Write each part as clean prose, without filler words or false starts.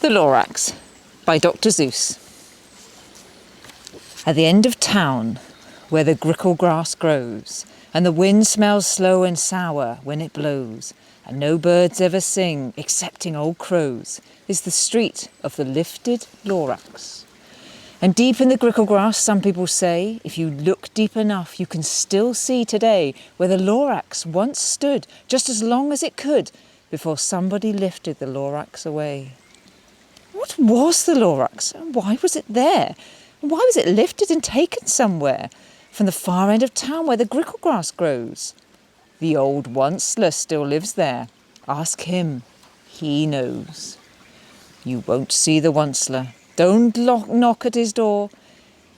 The Lorax by Dr Seuss. At the end of town, where the grickle grass grows, and the wind smells slow and sour when it blows, and no birds ever sing excepting old crows, is the street of the lifted Lorax. And deep in the grickle grass, some people say, if you look deep enough, you can still see today where the Lorax once stood, just as long as it could, before somebody lifted the Lorax away. What was the Lorax, and why was it there? And why was it lifted and taken somewhere? From the far end of town where the grickle grass grows. The old Onceler still lives there. Ask him, he knows. You won't see the Onceler. Don't knock at his door.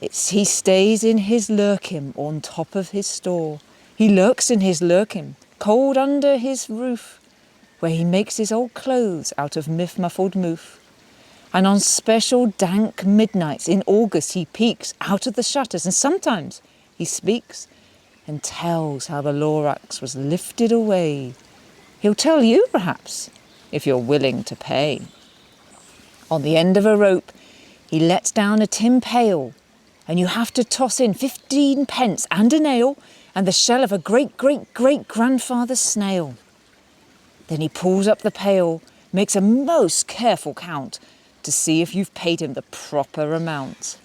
He stays in his lurkin on top of his store. He lurks in his lurkin, cold under his roof, where he makes his old clothes out of muffled moof. And on special dank midnights in August he peeks out of the shutters, and sometimes he speaks and tells how the Lorax was lifted away. He'll tell you, perhaps, if you're willing to pay. On the end of a rope he lets down a tin pail, and you have to toss in 15 pence and a nail and the shell of a great-great-great-grandfather's snail. Then he pulls up the pail, makes a most careful count, to see if you've paid him the proper amount.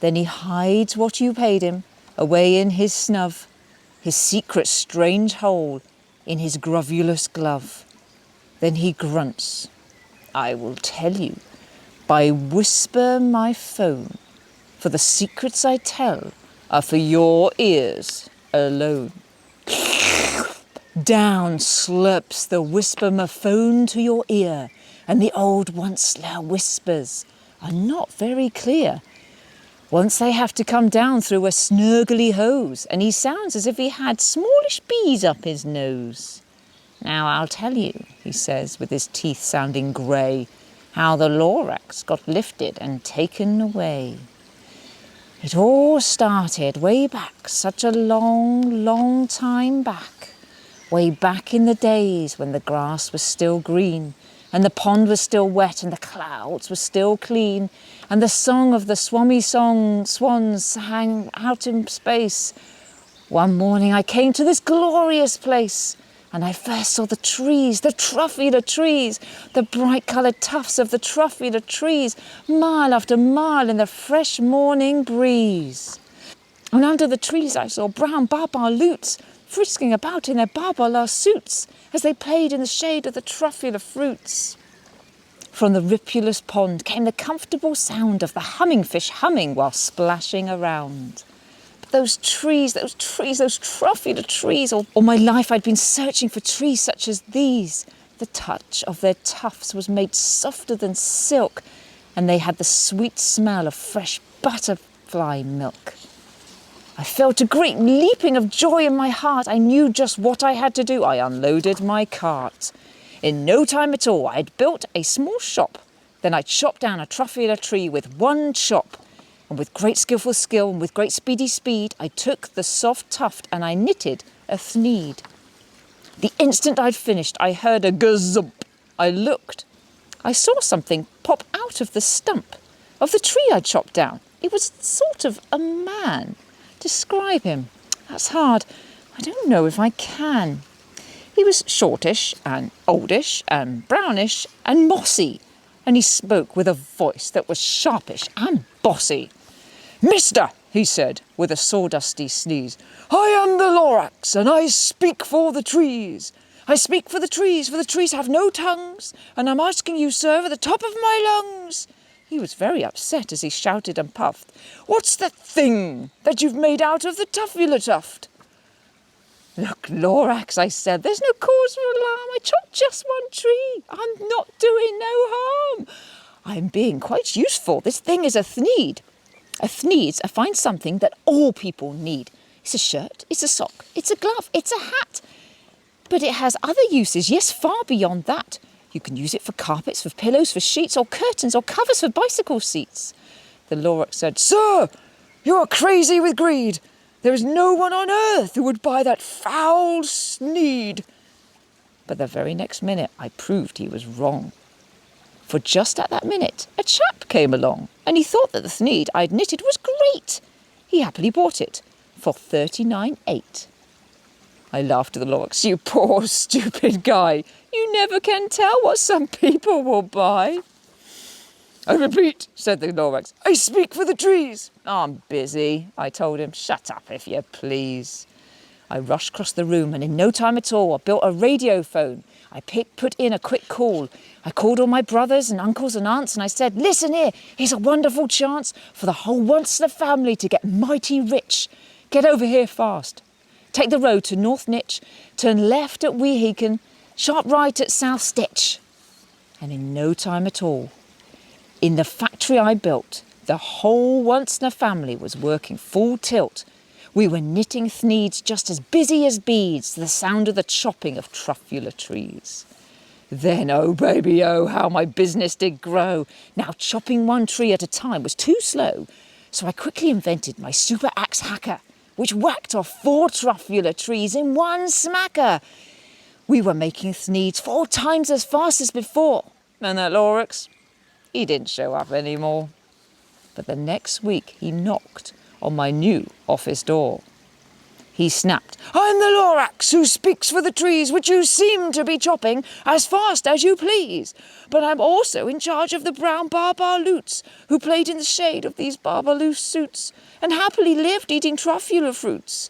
Then he hides what you paid him away in his snub, his secret strange hole in his grovulous glove. Then he grunts, I will tell you, by whisper my phone, for the secrets I tell are for your ears alone. Down slurps the whisper-my-phone to your ear, and the old Onceler whispers are not very clear. Once they have to come down through a snurgly hose, and he sounds as if he had smallish bees up his nose. Now I'll tell you, he says, with his teeth sounding grey, how the Lorax got lifted and taken away. It all started way back, such a long, long time back. Way back in the days when the grass was still green, and the pond was still wet, and the clouds were still clean, and the song of the swans sang out in space. One morning I came to this glorious place, and I first saw the trees, the truffula trees, the bright-coloured tufts of the truffula trees, mile after mile in the fresh morning breeze. And under the trees I saw brown baba lutes, frisking about in their barbala suits as they played in the shade of the truffula fruits. From the ripulous pond came the comfortable sound of the humming-fish humming while splashing around. But those truffula trees, all my life I'd been searching for trees such as these. The touch of their tufts was made softer than silk, and they had the sweet smell of fresh butterfly milk. I felt a great leaping of joy in my heart. I knew just what I had to do. I unloaded my cart. In no time at all, I had built a small shop. Then I chopped down a truffula tree with one chop. And with great skillful skill and with great speedy speed, I took the soft tuft and I knitted a thneed. The instant I'd finished, I heard a gazump. I looked. I saw something pop out of the stump of the tree I'd chopped down. It was sort of a man. Describe him. That's hard. I don't know if I can. He was shortish and oldish and brownish and mossy, and he spoke with a voice that was sharpish and bossy. Mister, he said, with a sawdusty sneeze, I am the Lorax, and I speak for the trees. I speak for the trees have no tongues, and I'm asking you, sir, at the top of my lungs. He was very upset as he shouted and puffed. What's the thing that you've made out of the truffula tuft? Look, Lorax, I said, there's no cause for alarm. I chopped just one tree. I'm not doing no harm. I'm being quite useful. This thing is a thneed. A thneed's a fine something that all people need. It's a shirt, it's a sock, it's a glove, it's a hat. But it has other uses, yes, far beyond that. You can use it for carpets, for pillows, for sheets, or curtains, or covers for bicycle seats. The Lorax said, Sir, you are crazy with greed. There is no one on earth who would buy that foul sneed. But the very next minute I proved he was wrong. For just at that minute, a chap came along, and he thought that the thneed I'd knitted was great. He happily bought it for 39.8. I laughed at the Lorax. You poor, stupid guy. You never can tell what some people will buy. I repeat, said the Lorax, I speak for the trees. I'm busy, I told him. Shut up, if you please. I rushed across the room, and in no time at all, I built a radio phone. I put in a quick call. I called all my brothers and uncles and aunts, and I said, listen here, here's a wonderful chance for the whole Onceler family to get mighty rich. Get over here fast. Take the road to North Nitch, turn left at Weeheken, sharp right at South Stitch. And in no time at all, in the factory I built, the whole Onceler family was working full tilt. We were knitting thneeds just as busy as beads to the sound of the chopping of truffula trees. Then, oh baby, oh, how my business did grow. Now chopping one tree at a time was too slow, so I quickly invented my super axe hacker, which whacked off 4 truffula trees in one smacker. We were making thneeds 4 times as fast as before, and that Lorax, he didn't show up anymore. But the next week he knocked on my new office door. He snapped, I'm the Lorax who speaks for the trees which you seem to be chopping as fast as you please. But I'm also in charge of the brown barbaloots who played in the shade of these barbaloose suits and happily lived eating truffula fruits.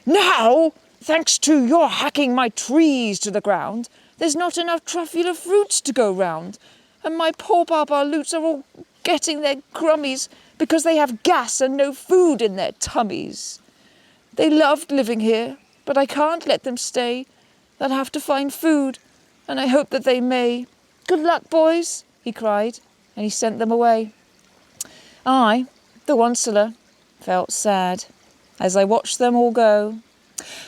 Now, thanks to your hacking my trees to the ground, there's not enough truffula fruits to go round, and my poor barbaloots are all getting their crummies because they have gas and no food in their tummies. They loved living here, but I can't let them stay. They'll have to find food, and I hope that they may. Good luck, boys, he cried, and he sent them away. I, the Onceler, felt sad as I watched them all go.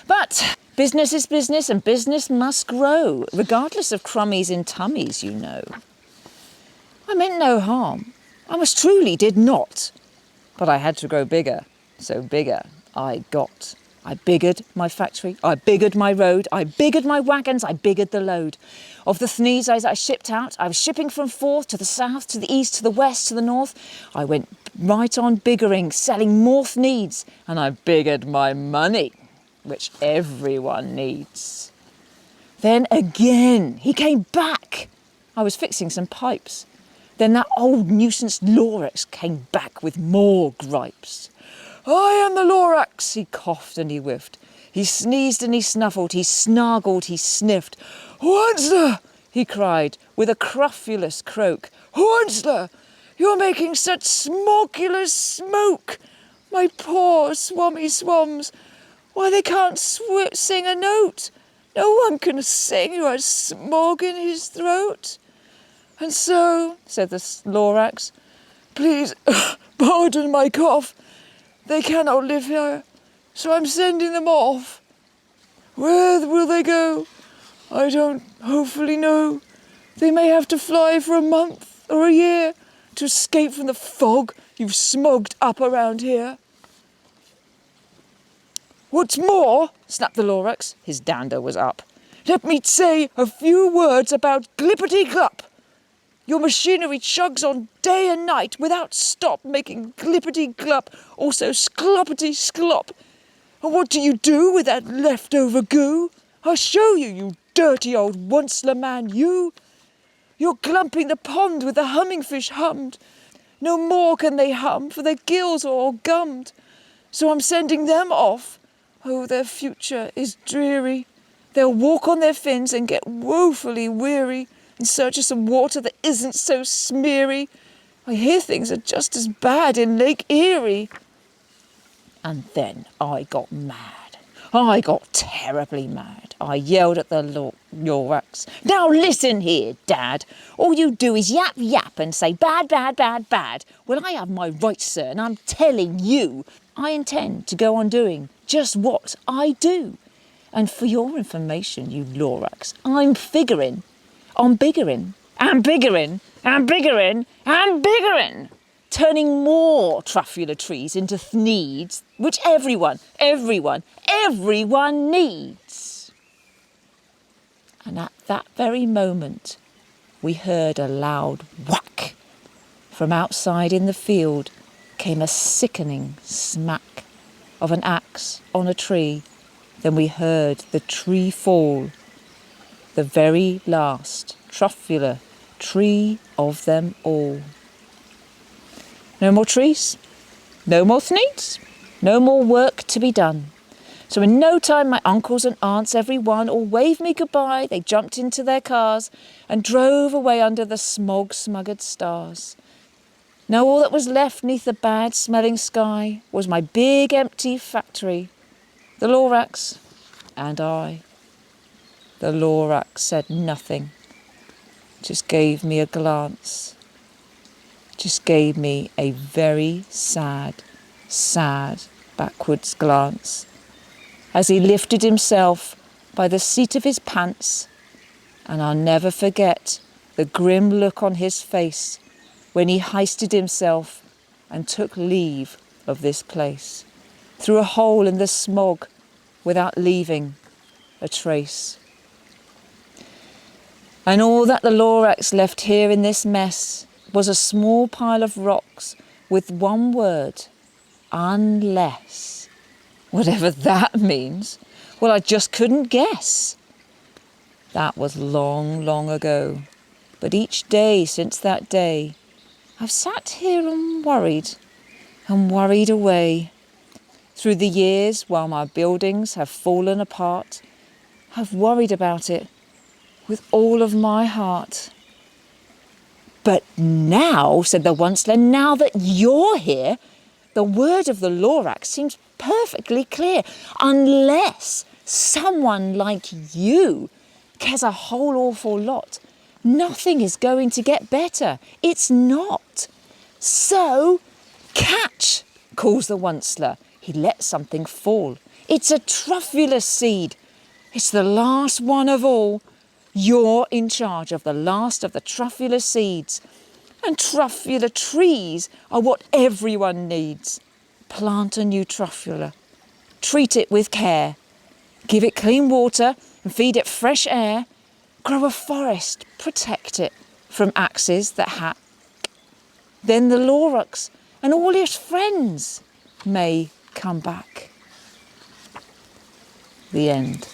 But business is business, and business must grow, regardless of crummies in tummies, you know. I meant no harm. I most truly did not. But I had to grow bigger, so bigger I got. I biggered my factory, I biggered my road, I biggered my wagons, I biggered the load. Of the thneeds I shipped out, I was shipping from forth to the south, to the east, to the west, to the north. I went right on biggering, selling more thneeds, and I biggered my money, which everyone needs. Then again, he came back. I was fixing some pipes. Then that old nuisance Lorax came back with more gripes. I am the Lorax, he coughed and he whiffed. He sneezed and he snuffled, he snargled, he sniffed. Onceler, he cried with a cruffulous croak. Onceler, you're making such smokulous smoke. My poor swammy swans, why they can't sing a note. No one can sing who has smog in his throat. And so, said the Lorax, please pardon my cough. They cannot live here, so I'm sending them off. Where will they go? I don't hopefully know. They may have to fly for a month or a year to escape from the fog you've smogged up around here. What's more, snapped the Lorax, his dander was up, let me say a few words about glippity-glup. Your machinery chugs on day and night without stop, making glippity-glup, also skloppity-sklop. And what do you do with that leftover goo? I'll show you, you dirty old Onceler man, you. You're glumping the pond with the humming fish hummed. No more can they hum, for their gills are all gummed. So I'm sending them off. Oh, their future is dreary. They'll walk on their fins and get woefully weary in search of some water that isn't so smeary. I hear things are just as bad in Lake Erie. And then I got mad. I got terribly mad. I yelled at the Lorax. Now listen here, Dad. All you do is yap, yap and say bad, bad, bad, bad. Well, I have my rights, sir, and I'm telling you, I intend to go on doing just what I do. And for your information, you Lorax, I'm figuring on biggering, and biggering, and biggering, and biggering, turning more truffula trees into thneeds, which everyone needs. And at that very moment, we heard a loud whack. From outside in the field came a sickening smack of an axe on a tree. Then we heard the tree fall, the very last truffula tree of them all. No more trees, no more needs, no more work to be done. So in no time my uncles and aunts, every one, all waved me goodbye. They jumped into their cars and drove away under the smog-smuggered stars. Now all that was left neath the bad-smelling sky was my big empty factory, the Lorax, and I. The Lorax said nothing, just gave me a glance, just gave me a very sad, sad backwards glance as he lifted himself by the seat of his pants, and I'll never forget the grim look on his face when he hoisted himself and took leave of this place, through a hole in the smog without leaving a trace. And all that the Lorax left here in this mess was a small pile of rocks with one word, unless. Whatever that means, well, I just couldn't guess. That was long, long ago. But each day since that day, I've sat here and worried away. Through the years, while my buildings have fallen apart, I've worried about it with all of my heart. But now, said the Onceler, now that you're here, the word of the Lorax seems perfectly clear. Unless someone like you cares a whole awful lot, nothing is going to get better. It's not. So, catch, calls the Onceler. He lets something fall. It's a truffula seed. It's the last one of all. You're in charge of the last of the truffula seeds. And truffula trees are what everyone needs. Plant a new truffula. Treat it with care. Give it clean water and feed it fresh air. Grow a forest. Protect it from axes that hack. Then the Lorax and all his friends may come back. The end.